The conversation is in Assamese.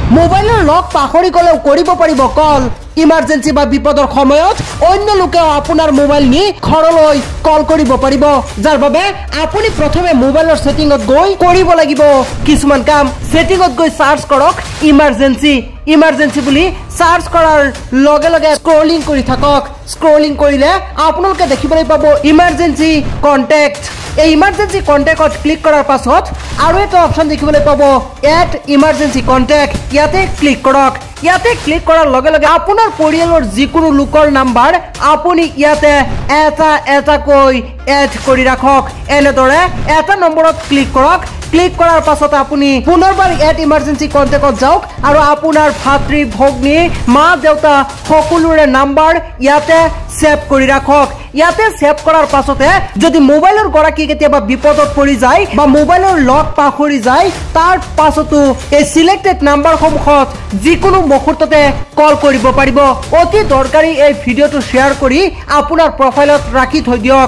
মোবাইলৰ লক পাহৰি গলেও কৰিব পাৰিব কল ইমাৰ্জেন্সি বা বিপদৰ সময়ত অন্য লোকেও আপোনাৰ মোবাইল নি ঘৰলৈ কল কৰিব পাৰিব যাৰ বাবে আপুনি প্ৰথমে মোবাইলৰ সেটিংত গৈ কৰিব লাগিব কিছুমান কাম সেটিংত গৈ সাৰ্চ কৰক ইমাৰ্জেন্সি বুলি সাৰ্চ কৰাৰ লগে লগে স্ক্ৰলিং কৰি থাকক স্ক্ৰলিং কৰিলে আপোনালোকে দেখিবলৈ পাব ইমাৰ্জেন্সি কন্টেক্ট এই ইমাৰ্জেন্সি কন্টেক্টত ক্লিক কৰাৰ পাছত আৰু এটা অপচন দেখিবলৈ পাব এড ইমাৰ্জেন্সি কন্টেক্ট ইয়াতে ক্লিক কৰক ইয়াতে ক্লিক কৰাৰ লগে লগে আপোনাৰ পৰিয়ালৰ যিকোনো লোকৰ নাম্বাৰ আপুনি ইয়াতে এটা কৈ এড কৰি ৰাখক এনেদৰে এটা নম্বৰত ক্লিক কৰক ক্লিক কৰাৰ পাছত আপুনি পুনৰবাৰ এড ইমাৰ্জেন্সি কন্টেক্টত যাওক আৰু আপোনাৰ ভাতৃ ভগ্নী মা দেউতা সকলোৰে নাম্বাৰ ইয়াতে সেভ কৰি ৰাখক ইয়াতে সেভ কৰাৰ পাছতে যদি মোবাইলৰ গৰাকী কেতিয়াবা বিপদত পৰি যায় বা মোবাইলৰ লক পাহৰি যায় তাৰ পাছতো এই সিলেক্টেড নাম্বাৰসমূহত যিকোনো মুহূৰ্ততে কল কৰিব পাৰিব অতি দৰকাৰী এই ভিডিঅটো শ্বেয়াৰ কৰি আপোনাৰ প্ৰফাইলত ৰাখি থৈ দিয়ক